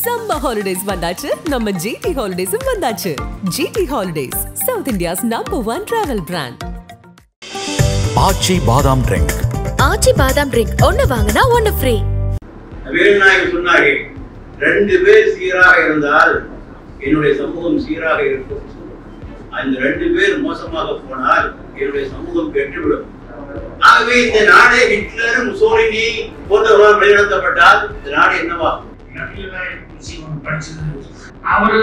Summer holidays vandachu, நம்ம GT Holidays vandachu. GT Holidays, South India's #1 travel brand. ஆச்சி பாதாம் drink. ஆச்சி பாதாம் drink ஒன்னு வாங்குனா ஒன்னு ஃப்ரீ. வீரநாயகர் சொன்னாரே, 2 பேர் சீராக இருந்தால் என்னுடைய சமூகம் சீராக இருக்கும். அந்த 2 பேர் மோசமாக போனால் என்னுடைய சமூகம் கெட்டுவிடும். ஆகவே இந்த நாடே ஹிட்லர், முசோலினி போன்றவர்களால் வழிநடத்தப்பட்டால் இந்த நாடு என்னவா? அவரு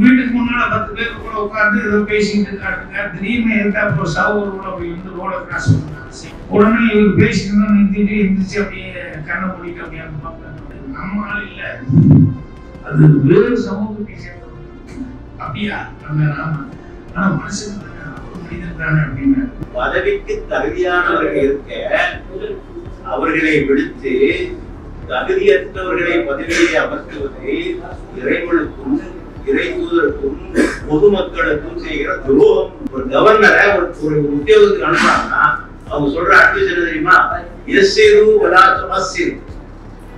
வீட்டுக்கு முன்னால 10 பேர் கூட உட்கார்ந்து ஏதோ பேசிட்டு இருக்காங்க. திடீர்னு எடுத்தா சவுரோட அப்படி வந்து ரோட கிராஸ் பண்ணாங்க. உடனே இவர் பேசிட்டு நிறுத்திட்டு எந்திரிச்சு அப்படியே கண்ணை மூடிட்டு அப்படியே பார்ப்பாங்க. நம்ம ஆள் இல்ல, அது வேறு சமூகத்தை சேர்ந்தவங்க. அப்படியா? ஆனா மனுஷன் மனிதன் தானே அப்படின்னு. பதவிக்கு தகுதியானவர்கள் இருக்க அவர்களை விடுத்து தகுதியற்றவர்களை பதவியை அமர்த்துவது இறைவனுக்கும் இறை தூதருக்கும் பொதுமக்களுக்கும் செய்கிற துரோகம். ஒரு கவர்னரை ஒரு உத்தியோகத்துக்கு அனுப்புறாங்கன்னா அவங்க சொல்ற அட்வைஸ் என்ன தெரியுமா? யஸ்ஸிரு வலா துமஸ்ஸிரு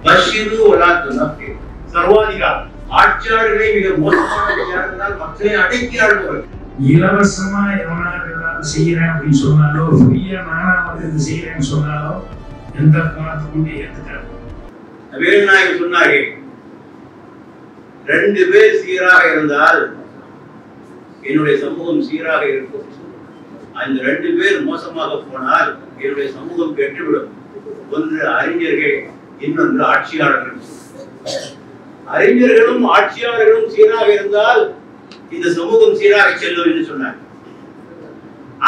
பஷ்ஷிரு வலா துனஃபிரு. சர்வாதிகாரம் ஆட்சியாளர்களை மிக மோசமான மக்களை அடக்கி ஆளுபவர்கள். இலவசமா எவனாவது செய்யறேன் அப்படின்னு சொன்னாலோ, ஃப்ரீயா நானா வந்து செய்யறேன்னு சொன்னாலோ எந்த காலத்தை கொண்டு ஏத்துக்காது. வீரநாயகர் சொன்னாரே, 2 பேர் சீராக இருந்தால் என்னுடைய சமூகம் சீராக இருக்கும். அந்த 2 பேர் மோசமாக போனால் என்னுடைய சமூகம் கெட்டுவிடும். ஒன்று அறிஞர்கள், இன்னொன்று ஆட்சியாளர்கள். அறிஞர்களும் ஆட்சியாளர்களும் சீராக இருந்தால் இந்த சமூகம் சீராக செல்லும் என்று சொன்னார்.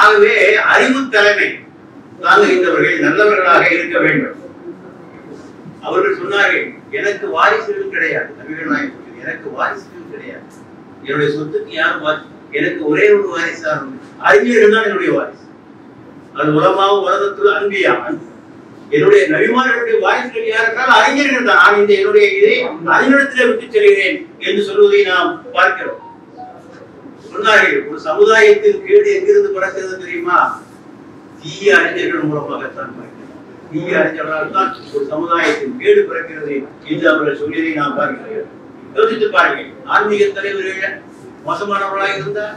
ஆகவே அறிவு தலைமை தாங்குகின்றவர்கள் நல்லவர்களாக இருக்க வேண்டும். அவர்கள் சொன்னார்கள், எனக்கு வாரிசுகள் கிடையாது. எனக்கு வாரிசுகள் கிடையாது. என்னுடைய சொத்துக்கு யாரும் வாரிசு? எனக்கு ஒரே ஒரு வாரிசு. அறிஞர்கள் தான் என்னுடைய வாரிசு. அது உலமாவும் உலகத்தில் அன்பியா. என்னுடைய நபிமார்களுடைய வாரிசுகள் யார் என்றால் அறிஞர்கள் தான். நான் இந்த என்னுடைய இதை அறிஞரிடத்திலே விட்டு செல்கிறேன் என்று சொல்வதை நாம் பார்க்கிறோம். சொன்னார்கள், ஒரு சமுதாயத்தின் கேடு எங்கிருந்து பிறக்கிறது தெரியுமா? தீய அறிஞர்கள் மூலமாகத்தான் பிறக்கிறது. தீய அறிஞர்களால் தான் ஒரு சமுதாயத்தின் கேடு பிறக்கிறது என்று அவர்கள் சொல்லியதை நாம் பார்க்கிறோம். யோசித்து பாருங்கள். ஆன்மீக தலைவர்கள் மோசமானவர்களாக இருந்தால்,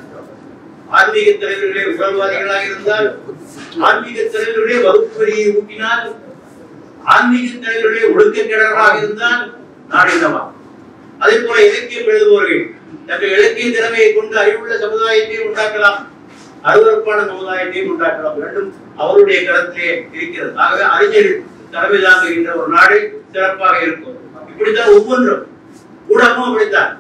ஆன்மீக தலைவர்களே உடல்வாதிகளாக இருந்தால், ஆன்மீக தலைவர்களே வகுப்பு வரியை ஊட்டினால், ஆன்மீக தலைவர்களே ஒழுக்கக்கேடர்களாக இருந்தால் நாடு என்னவா? அதே போல இலக்கியம் எழுதுபவர்கள் தங்கள் இலக்கிய திறமையை கொண்டு அறிவுள்ள சமுதாயத்தையும் உண்டாக்கலாம், அருவருப்பான சமுதாயத்தையும் உண்டாக்கலாம். இரண்டும் அவருடைய கருத்திலே இருக்கிறது. ஆகவே அறிஞர்கள் தலைமை தாங்குகின்ற ஒரு நாடு சிறப்பாக இருக்கும். இப்படித்தான் ஒவ்வொன்றும். ஊடகமும் அப்படித்தான்.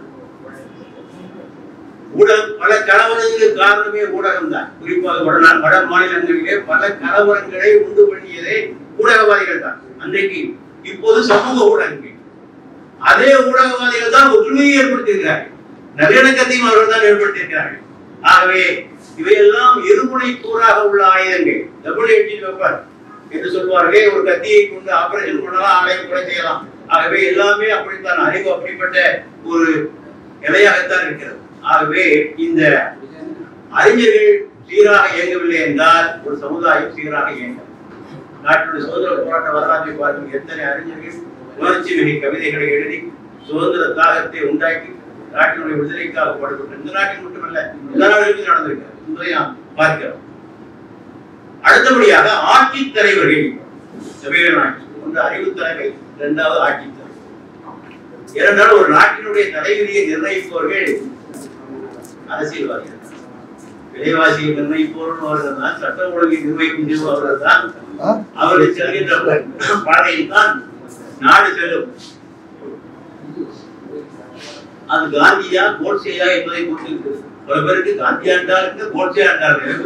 ஊடகம் பல கலவரங்களுக்கு காரணமே ஊடகம் தான். குறிப்பாக வட மாநிலங்களிலே பல கலவரங்களை உண்டு பண்ணியதே ஊடகவாதிகள் தான். அன்றைக்கு இப்போது சமூக ஊடகங்கள். அதே ஊடகவாதிகள் தான் ஒற்றுமையை ஏற்படுத்தியிருக்கிறார்கள். நல்லிணக்கத்தையும் அவர்கள் தான் ஏற்படுத்தியிருக்கிறார்கள். ஆகவே இவையெல்லாம் இருமுனை கூறாக உள்ள ஆயுதங்கள். டபுள் எட்ஜிங் வெப்பன் என்று சொல்வார்கள். ஒரு கத்தியை கொண்டு ஆபரேஷன் பண்ணலாம், ஆலயம் கொலை செய்யலாம். ஆகவே எல்லாமே அப்படித்தான். அறிவு அப்படிப்பட்ட ஒரு நிலையாகத்தான் இருக்கிறது. ஆகவே இந்த அறிஞர்கள் சீராக இயங்கவில்லை என்றால் ஒரு சமுதாயம் சீராக இயங்கும். நாட்டுடைய சுதந்திர போராட்ட வரலாற்றை பார்க்கும் எத்தனை அறிஞர்கள் உணர்ச்சி மிகு கவிதைகளை எழுதி சுதந்திர தாகத்தை உண்டாக்கி நாட்டினுடைய விடுதலைக்காக பாடுபட்டு இந்த நாட்டில் மட்டுமல்ல எல்லா நாடுகளுக்கும் நடந்திருக்கிறது என்பதை நாம் பார்க்கிறோம். அடுத்தபடியாக ஆட்சி தலைவர்கள். ஒன்று அறிவு தலைமை, 2வது ஆட்சி தலைமை. இரண்டாவது ஒரு நாட்டினுடைய தலைவிதியை நிர்ணயிப்பவர்கள் அரசியல்வாதிகள். விலைவாசியை நிர்ணயிப்பவர்கள் அவர்கள் தான். சட்ட ஒழுங்கை நிர்ணயிக்கும் அவர்கள் தான். அவர்கள் செல்கின்ற பாதையில் தான் நாடு செல்லும். அது காந்தியா கோட்சேயா என்பதை கொண்டிருக்கிறது. பல பேருக்கு காந்தியா என்றாருக்கு, கோட்சே என்றார்கள்.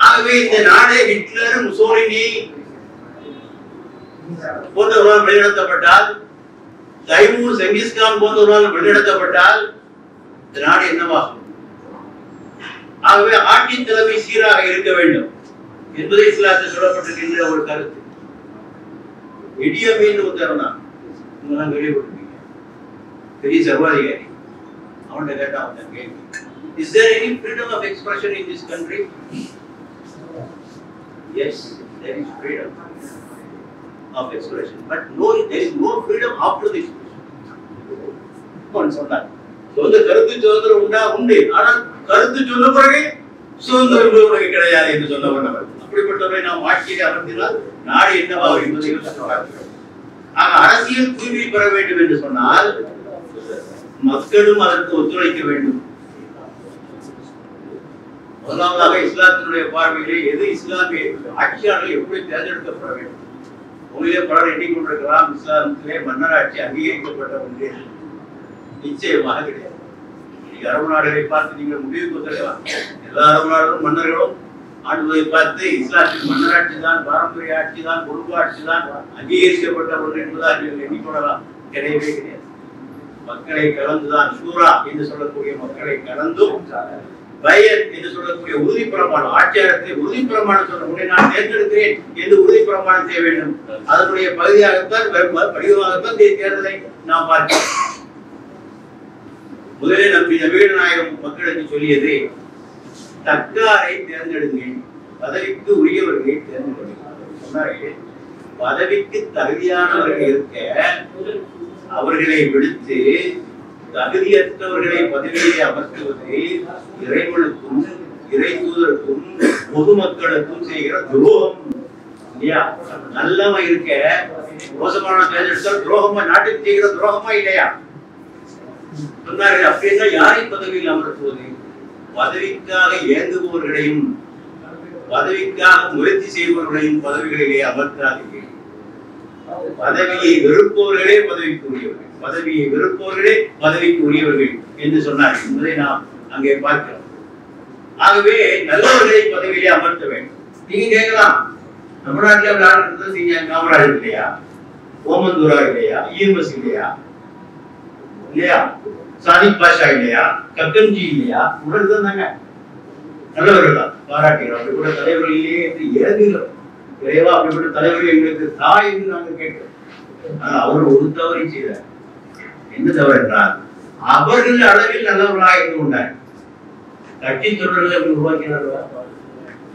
ஆகவே இந்த நாடே ஹிட்லர், முசோலினி போன்றவர்களால் வழிநடத்தப்பட்டால், தைமூர், செங்கிஸ்கான் போன்றவர்களால் வழிநடத்தப்பட்டால் இந்த நாடு என்னவாகும்? ஆகவே ஆட்சி தலைமை சீராக இருக்க வேண்டும் என்பதை இஸ்லாத்தில் சொல்லப்பட்டிருக்கின்ற ஒரு கருத்து. இடியமீன் உத்தரவுனா கேள்விப்பட்டிருக்கீங்க. பெரிய சர்வாதிகாரி. அவன்கிட்ட கேட்டா அவன் கேள்வி, is there any freedom of expression in this country? Yes, there is freedom of expression, but there is no freedom 40 சொன்னார். சொந்த கருத்து சுதந்திரம் உண்டா? உண்டு. ஆனால் கருத்து சொன்ன பிறகு சுதந்திரம் உனக்கு கிடையாது என்று சொன்னவர். அப்படிப்பட்டவரை நாம் ஆட்சியில் அமர்த்தினால் நாடு என்னவாகும் என்பதை பார்க்கிறோம். ஆக அரசியல் தூய்மை பெற வேண்டும் என்று சொன்னால் மக்களும் அதற்கு ஒத்துழைக்க வேண்டும். முதலாவதாக இஸ்லாத்தினுடைய பார்வையிலே எது இஸ்லாமிய ஆட்சியாளர்கள் எப்படி தேர்ந்தெடுக்கப்பட வேண்டும்? உங்களிலே பலர் எண்ணிக்கொண்டிருக்கலாம் இஸ்லாமத்திலே மன்னராட்சி அங்கீகரிக்கப்பட்ட ஒன்றே நிச்சயமாக கிடையாது. அரபு நாடுகளை பார்த்து நீங்கள் முடிவுக்கு வந்துடலாம். எல்லா அரபு நாடுகளும் மன்னர்களும் ஆண்டுவதை பார்த்து இஸ்லாத்தின் மன்னராட்சி தான், பாரம்பரிய ஆட்சி தான், குடும்ப ஆட்சி தான் அங்கீகரிக்கப்பட்ட ஒன்று என்பதாக நீங்கள் எண்ணிக்கொள்ளலாம். கிடையவே கிடையாது. மக்களை கலந்துதான் சூரா என்று சொல்லக்கூடிய மக்களை கலந்தும் பயத் என்று சொல்லக்கூடிய உறுதி பிரமாணம், ஆட்சியாளத்தை உறுதி பிரமாணம் சொல்ல முடியும். நான் தேர்ந்தெடுக்கிறேன் என்று உறுதி பிரமாணம் செய்ய வேண்டும். அதனுடைய பகுதியாகத்தான் படிவமாகத்தான் தேர்தலை நாம் பார்க்கிறோம். முதலில் நபிகள் நாயகம் மக்களுக்கு சொல்லியது தக்காரை தேர்ந்தெடுங்கள், பதவிக்கு உரியவர்களை தேர்ந்தெடுங்கள். பதவிக்கு தகுதியானவர்கள் இருக்க அவர்களை விடுத்து தகுதியற்றவர்களை பதவியை அமர்த்துவது இறைவனுக்கும் இறை தூதருக்கும் பொதுமக்களுக்கும் செய்கிற துரோகம். இல்லையா? நல்லவன் இருக்க மோசமான தேர்ந்தெடுத்தால் துரோகமா, நாட்டுக்கு செய்கிற துரோகமா இல்லையா? சொன்னார்கள். அப்படின்னா யாரை பதவியில் அமர்த்துவது? பதவிக்காக இயங்குபவர்களையும் பதவிக்காக முயற்சி செய்பவர்களையும் பதவிகளிலே அமர்த்தாதீர்கள். பதவியை வெறுப்பவர்களே பதவிக்கு உரியவர்கள், பதவியை வெறுப்பவர்களே பதவிக்கு உரியவர்கள் என்று சொன்னார் என்பதை நாம் அங்கே பார்க்கிறோம். ஆகவே நல்லவர்களை பதவியிலே அமர்த்த வேண்டும். நீங்க கேட்கலாம், தமிழ்நாட்டில் விளையாடுறது நீங்க காமராஜர் இல்லையா, ஓமந்தூரா இல்லையா, ஈஎம்எஸ் இல்லையா, இல்லையா சாதிக் பாஷா இல்லையா, கக்கன்ஜி இல்லையா, உடல் தாங்க நல்லவர்கள் தான் பாராட்டுகிறோம். அப்படிப்பட்ட தலைவர்கள் இல்லையே என்று ஏங்குகிறோம். இறைவா அப்படிப்பட்ட தலைவர்கள் எங்களுக்கு தாய் என்று நாங்கள் கேட்கிறோம். ஆனால் அவர் ஒரு தவறை செய்தார். என்ன தவறு என்றால் அவர்கள் அளவில் நல்லவர்களாக இருந்து கொண்டார். கட்சி தொண்டர்களை உருவாக்கினார்களா?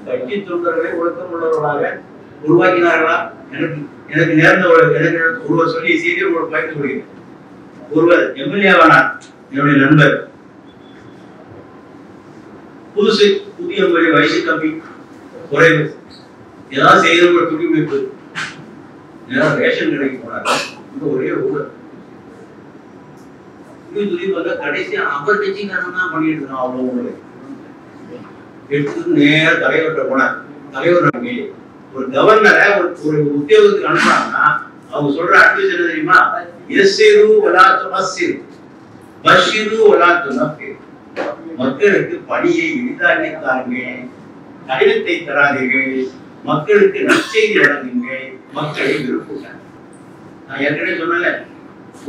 கட்சி தொண்டர்களை ஒழுக்கம் உள்ளவர்களாக உருவாக்கினார்களா? எனக்கு நேர்ந்த ஒருவர் சொல்லி செய்தி உங்களுக்கு பகிர்ந்து கொள்கிறேன். ஒருவர் எம்எல்ஏவானார், என்னுடைய நண்பர். புதிய வயசு கம்மி, குறைவு, ஏதாவது செய்த துடிமைப்பு, ரேஷன் கடைக்கு போனார். ஒரே ஊழல் வந்தா கடைசி அவர் கட்சிக்காரன் தான் பண்ணிட்டு இருக்கான். அவ்வளவு ஊழலை எடுத்து நேர தலைவர்கிட்ட போனார். தலைவர் ஒரு கவர்னரை ஒரு உத்தியோகத்துக்கு அனுப்புறாங்கன்னா அவங்க சொல்ற அட்வைஸ் என்ன தெரியுமா? எஸ்ஸிரு வலா துமஸ்ஸிரு பஷ்ஷிரு வலா துனஃபிர். மக்களுக்கு பணியை எளிதாக்கி தாருங்கள், கடினத்தை தராதீர்கள், மக்களுக்கு நற்செய்தி வழங்குங்கள், மக்களை விரும்புங்க. நான் ஏற்கனவே சொன்னல,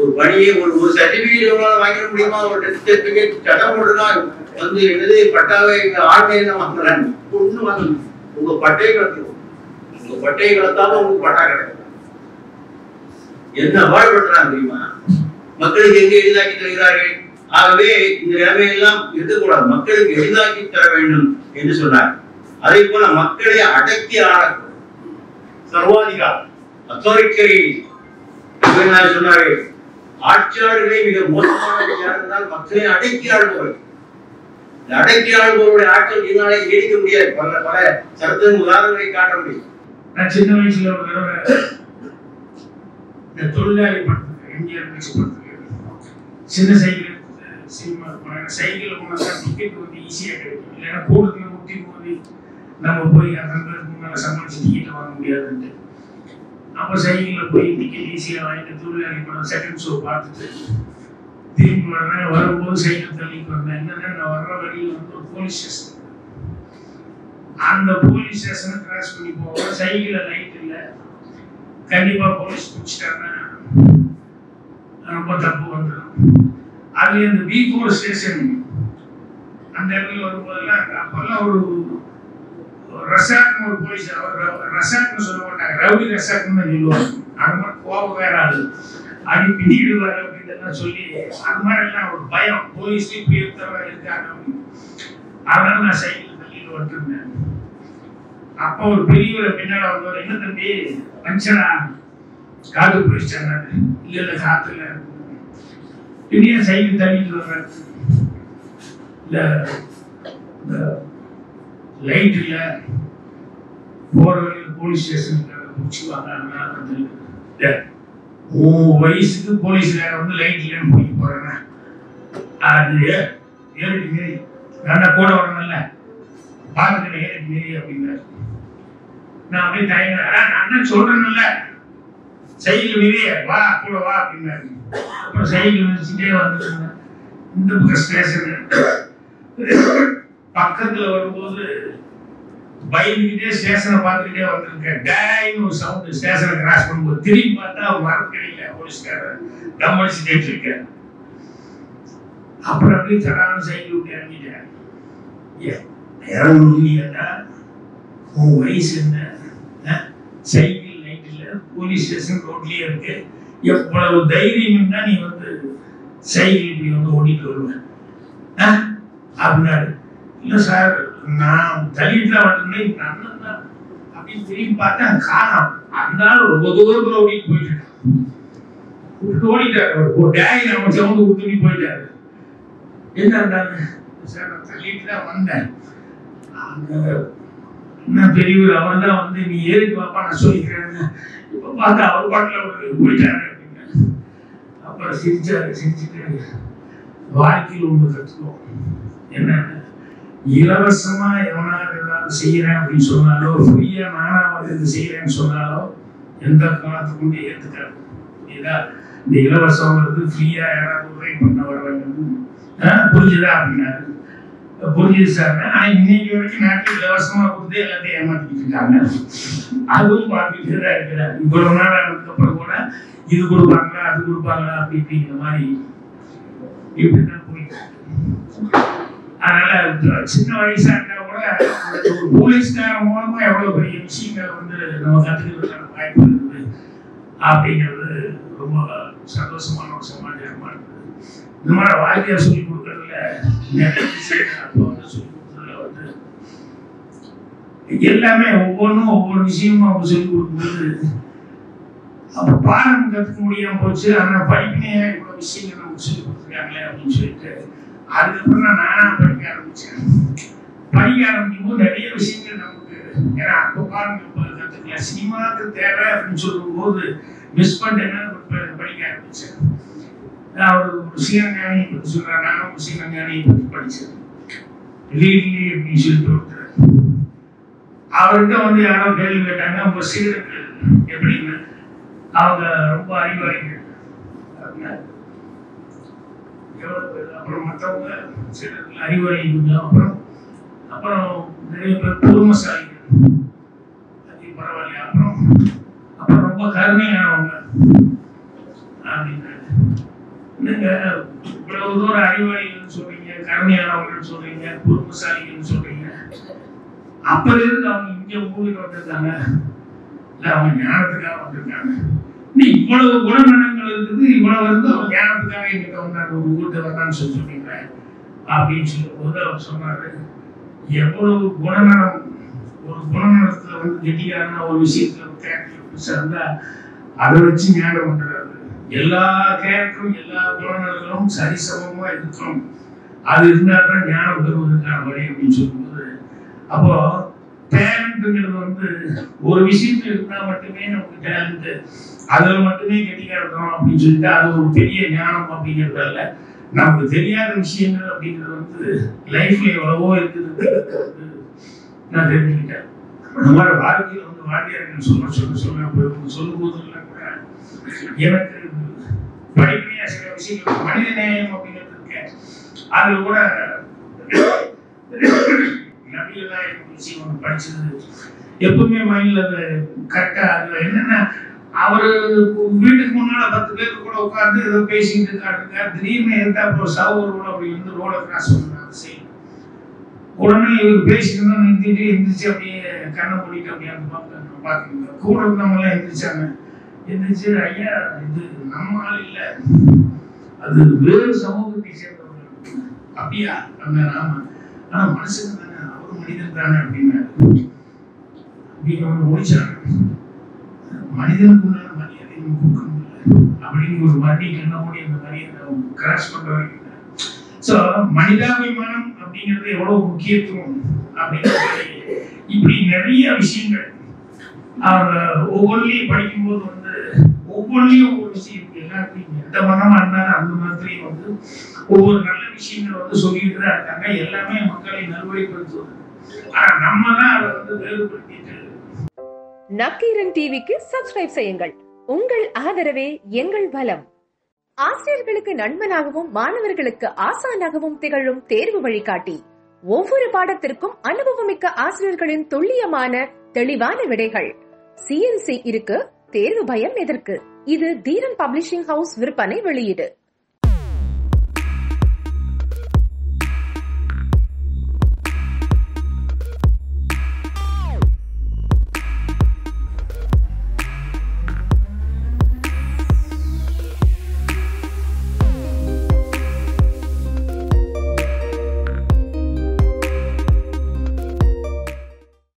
ஒரு பணியை ஒரு சர்டிபிகேட் வாங்கிட முடியுமா? ஒரு சர்டிபிகேட் சட்டம் போட்டுதான் வந்து என்னது பட்டாவை ஆன்லைன்ல வாங்குறாங்க. ஒண்ணு வாங்க, உங்க பட்டையை கலத்துக்கும், உங்க பட்டையை கலத்தாம உங்களுக்கு பட்டா கிடைக்கும். என்ன பாடுபடுறாங்க தெரியுமா? மக்களுக்கு எங்க எளிதாக்கி தருகிறார்கள். ஆகவே இந்த நிலைமையெல்லாம் இருக்கக்கூடாது, மக்களுக்கு எளிதாக்கி தர வேண்டும் என்று சொன்னார். அதே போல மக்களை அடக்கி ஆளக்கூடாது. சர்வாதிகாரம் அத்தாரிட்டரி சொன்னார்கள். ஆட்சியாளர்களே மிக மோசமான மக்களை அடக்கி ஆளுபவர்கள். அடக்கி ஆளுபவருடைய ஆட்சியில் இதனாலே நீடிக்க முடியாது. பல சரத்தின் உதாரணங்களை காட்ட முடியும். நான் சின்ன வயசுல ஒரு தடவை இந்த தொழிலாளி படத்துக்கு எம்ஜிஆர் பேச்சு படத்துக்கு சின்ன சைக்கிள் சினிமா சைக்கிள் போனா டிக்கெட் வந்து ஈஸியா கிடைக்கும். இல்லைன்னா கூடத்துல முட்டி போது நம்ம போய் அந்த பேருக்கு முன்னால சமாளிச்சு டிக்கெட் வாங்க முடியாதுன்ட்டு அப்ப சைக்கிள்ல போய் டிக்கெட் ஈஸியா வாங்கிட்டு தொழிலாளி படம் செகண்ட் ஷோ பார்த்துட்டு திரும்பி வர்றேன். வரும்போது சைக்கிள் தள்ளிட்டு வந்தேன். என்னன்னா நான் வர்ற வழியில் வந்து ஒரு போலீஸ் ஸ்டேஷன், அந்த போலீஸ் ஸ்டேஷனை கிராஸ் பண்ணி போவோம். சைக்கிள்ல லைட் இல்லை, கண்டிப்பா போலீஸ் பிடிச்சிட்டாங்க, ரொம்ப தப்பு வந்துடும். அதுல இந்த B4 ஸ்டேஷன் அந்த இடத்துல வரும்போதெல்லாம் அப்பெல்லாம் ஒரு ரசாக்னு ஒரு போலீஸ், அவர் ரசாக்னு சொல்ல மாட்டாங்க, ரவுடி ரசாக்னு தான் சொல்லுவாங்க. அது மாதிரி கோபம் வேற ஆகுது, அடி பிடிக்கிடுவாரு அப்படின்னு சொல்லி அது மாதிரி எல்லாம் ஒரு பயம், போலீஸ்லயும் இப்படி இருக்கிறவங்க இருக்காங்க. அதனால நான் சைக்கிள் தள்ளிட்டு வந்துருந்தேன். அப்போ ஒரு பெரியவரை பின்னால வந்தவர், என்ன தம்பி பஞ்சரா காத்து போயிடுச்சாங்க. இல்லை காத்துல திடீர்னு சைக்கிள் தள்ளிட்டு வர்றாரு. இல்லை இந்த லைட் இல்லை, போகிற வழியில் போலீஸ் ஸ்டேஷனுக்கு முடிச்சுவாங்க. அதனால வந்து வயசுக்கு போலீஸ்கார வந்து லைட் இல்லைன்னு பிடிக்க போறேன்னா அது ஏறிட்டு மீறி நான் கூட வரணும்ல பார்த்துட்டு ஏறிட்டு மீறி அப்படின்னாரு. நான் அப்படியே தயங்குறேன். நான் சொல்றேன்ல சைக்கிள் மீறி வா கூட வா அப்படின்னாரு. அப்புறம் சைக்கிள் வச்சுட்டே வந்துட்டு இந்த பக்கம் ஸ்டேஷன் பக்கத்துல வரும்போது பயந்துக்கிட்டே ஸ்டேஷனை பார்த்துக்கிட்டே வந்திருக்கேன். டேன்னு ஒரு சவுண்ட் ஸ்டேஷனை கிராஸ் பண்ணும்போது திரும்பி பார்த்தா அவர் மரத்து கிடைக்கல. போலீஸ்காரர் தம் அடிச்சுட்டே இருக்கேன். அப்புறம் அப்படியே தடான சைக்கிள் விட்டு இறங்கிட்டேன். இறங்கணும்னா உன் வயசு என்ன? சைக்கிள் நைட்டில் போலீஸ் ஸ்டேஷன் ரோட்லயே இருக்கு. எவ்வளவு தைரியம் தான் நீ வந்து சைக்கிள் இப்படி வந்து ஓடிட்டு வருவேன் அப்படின்னாரு. இல்லை சார் நான் தள்ளிட்டு தான் வந்துருந்தேன். அண்ணன் தான் அப்படின்னு திரும்பி பார்த்தா காரணம் அந்த ரொம்ப தூரத்தில் ஓடிட்டு போயிட்டு ஓடிட்டாரு. ஒரு டேய் நம்ம சவுண்டு கொடுத்துட்டு போயிட்டாரு. என்ன இருந்தாங்க சார் நான் தள்ளிட்டு தான் வந்தேன். என்ன பெரியவர் அவர் தான் வந்து நீ ஏறிட்டு வாப்பா நான் சொல்லிக்கிறேன்னு. இப்போ பார்த்தா அவர் பாட்டில் போயிட்டாரு அப்படின்னு. அப்புறம் சிரிச்சாரு. சிரிச்சுட்டு வாழ்க்கையில் ஒன்று கற்றுக்குவோம். என்ன இலவசமா எவனாவது ஏதாவது செய்யறேன் அப்படின்னு சொன்னாலோ, ஃப்ரீயா நானா வந்து இது செய்யறேன்னு சொன்னாலோ எந்த காலத்தை கொண்டு ஏற்றுக்காது. இந்த இலவசங்கிறது ஃப்ரீயா யாராவது உதவி பண்ண வர வேண்டும். புரிஞ்சுதா அப்படின்னாரு. புரிஞ்சுது சார். ஆனா இன்னைக்கு வரைக்கும் நாட்டில் இலவசமா கொடுத்து எல்லாத்தையும் ஏமாத்திட்டு இருக்காங்க. அதுவும் பார்த்துக்கிட்டே தான் இருக்கிறார். இவ்வளவு நாள் ஆனதுக்கு அப்புறம் கூட இது கொடுப்பாங்களா அது கொடுப்பாங்களா அப்படி இப்படிங்கிற மாதிரி இப்படிதான் போயிட்டு. அதனால சின்ன வயசா இருந்தா கூட ஒரு போலீஸ்காரன் மூலமா எவ்வளவு பெரிய விஷயங்கள் வந்து நம்ம கத்துக்கிறதுக்கான வாய்ப்பு இருக்குது அப்படிங்கிறது ரொம்ப சந்தோஷமான ஒரு சமாச்சாரமா இருக்குது. இந்த மாதிரி வாழ்க்கையை சொல்லிக் கொடுக்கறதுல நிறைய விஷயங்கள் அப்போ வந்து சொல்லிக் கொடுக்கறதுல வந்து எல்லாமே ஒவ்வொன்றும் ஒவ்வொரு விஷயமும் அவங்க சொல்லிக் கொடுக்கும்போது அப்போ பாடம் கற்றுக்க முடியாம போச்சு. ஆனால் படிப்பினே இவ்வளவு விஷயங்கள் நமக்கு சொல்லிக் கொடுத்துருக்காங்களே அப்படின்னு சொல்லிட்டு அதுக்கப்புறம் நான் நானா படிக்க ஆரம்பிச்சேன். படிக்க ஆரம்பிக்கும் போது நிறைய விஷயங்கள் நமக்கு ஏன்னா அப்போ பாருங்க கற்றுக்கலாம். சினிமாவுக்கு தேவை அப்படின்னு சொல்லும் போது மிஸ் பண்ணிட்டேன்னா படிக்க ஆரம்பிச்சேன். அவர் ஒரு சீனஞானியை பற்றி சொல்றாரு. நானும் ஒரு சீனஞானியை பற்றி படிச்சேன். லீட்லி அப்படின்னு சொல்லிட்டு ஒருத்தர். அவர்கிட்ட வந்து யாரோ கேள்வி கேட்டாங்க உங்க சீடர்கள் எப்படின்னு. அவங்க ரொம்ப அறிவாளிகள் அப்படின்னா அப்புறம் மற்றவங்க சீடர்கள் அறிவாளிகள். அப்புறம் நிறைய பேர் பொறுமைசாலிகள் அது பரவாயில்ல. அப்புறம் ரொம்ப கருணையானவங்க அப்படின்னாரு. நீங்க இவ்வளவு தூரம் அறிவாளிகள் சொல்றீங்க, கருணையானவர்கள் சொல்றீங்க, பொறுமைசாலிகள் சொல்றீங்க. அப்ப இருந்து அவங்க இங்க ஊருக்கு வந்திருக்காங்க இல்ல அவங்க ஞானத்துக்காக வந்திருக்காங்க. நீ இவ்வளவு குணநலங்கள் இருக்குது, இவ்வளவு இருந்து அவங்க ஞானத்துக்காக எங்கிட்ட வந்தாங்க ஊருக்கு வந்தான்னு சொல்றீங்க அப்படின்னு சொல்லும்போது அவர் சொன்னாரு எவ்வளவு குணநலம். ஒரு குணநலத்துல வந்து கெட்டிக்காரனா ஒரு விஷயத்துல கேரக்டர் சேர்ந்தா அதை வச்சு ஞானம் வந்துடுறாரு. எல்லா கேரக்டரும் எல்லா குணநலங்களும் சரிசமமா இருக்கணும். அது இருந்தா தான் ஞானம் பெறுவதற்கான வழி அப்படின்னு சொல்லும்போது அப்போ டேலண்ட்ங்கிறது வந்து ஒரு விஷயத்துல இருந்தா மட்டுமே நமக்கு டேலண்ட், அதுல மட்டுமே கெட்டிக்காரணும் அப்படின்னு சொல்லிட்டு அது ஒரு பெரிய ஞானம் அப்படிங்கிறதால நமக்கு தெரியாத விஷயங்கள் அப்படிங்கிறது வந்து லைஃப்ல எவ்வளவோ இருக்குது நான் தெரிஞ்சுக்கிட்டேன். நம்மளோட வாழ்க்கையில் வந்து வாத்தியார்கள் சொல்லும் போதெல்லாம் கூட எனக்கு படிப்படியா சில விஷயங்கள் மனித நேயம் அப்படிங்கிறது இருக்கு. அது கூட நபியெல்லாம் எனக்கு விஷயம் ஒன்று படிச்சது எப்பவுமே மைண்ட்ல அது கரெக்டா. அது என்னன்னா அவரு வீட்டுக்கு முன்னால 10 பேருக்கு கூட உட்கார்ந்து ஏதோ பேசிட்டு இருக்காரு. திடீர்னு இருந்தா அப்புறம் சவுரோட அப்படி வந்து ரோட கிராஸ் பண்ணுறாங்க செய்யும். உடனே இவர் பேசிட்டு நிறுத்திட்டு எந்திரிச்சு அப்படியே கண்ணை மூடிட்டு அப்படியே பார்த்துருங்க. கூட இருந்தவங்க எல்லாம் எந்திரிச்சாங்க. எந்திரிச்சு ஐயா இது நம்ம ஆள் இல்லை, அது வேறு சமூகத்தை சேர்ந்தவங்க. அப்படியா அப்படின்னா ஆமா, ஆனா மனுஷன் தானே, அவரும் மனிதன் தானே அப்படின்னாரு. அப்படின்னு முடிச்சாங்க. மனிதனுக்கு உண்டான மரியாதை நம்ம கொடுக்கணும் அப்படின்னு ஒரு வர்ணிக்கணும் கூடிய அந்த மாதிரி கிராஸ் பண்ற வரைக்கும். ஸோ மனிதாபிமானம் அப்படிங்கிறது எவ்வளவு முக்கியத்துவம் அப்படிங்கிறது இப்படி நிறைய விஷயங்கள் அவர் ஒவ்வொன்றையும் படிக்கும்போது வந்து ஒவ்வொன்றையும் ஒவ்வொரு விஷயம் எல்லாத்தையும் எந்த மனமா இருந்தாலும் அந்த மாதிரி வந்து ஒவ்வொரு நல்ல விஷயங்கள் வந்து சொல்லிட்டு தான் இருக்காங்க. எல்லாமே மக்களை நல்வழிப்படுத்துவது. ஆனா நம்ம தான் அதை வந்து வேறுபடுத்திட்டு. நக்கீரன் டிவிக்கு சப்ஸ்கிரைப் செய்யுங்கள். உங்கள் ஆதரவே எங்கள் பலம். ஆசிரியர்களுக்கு நண்பனாகவும் மாணவர்களுக்கு ஆசானாகவும் திகழும் தேர்வு வழிகாட்டி. ஒவ்வொரு பாடத்திற்கும் அனுபவமிக்க ஆசிரியர்களின் துல்லியமான தெளிவான விடைகள். CNC இருக்கு, தேர்வு பயம் எதற்கு? இது தீரன் பப்ளிஷிங் ஹவுஸ் விற்பனை வெளியீடு.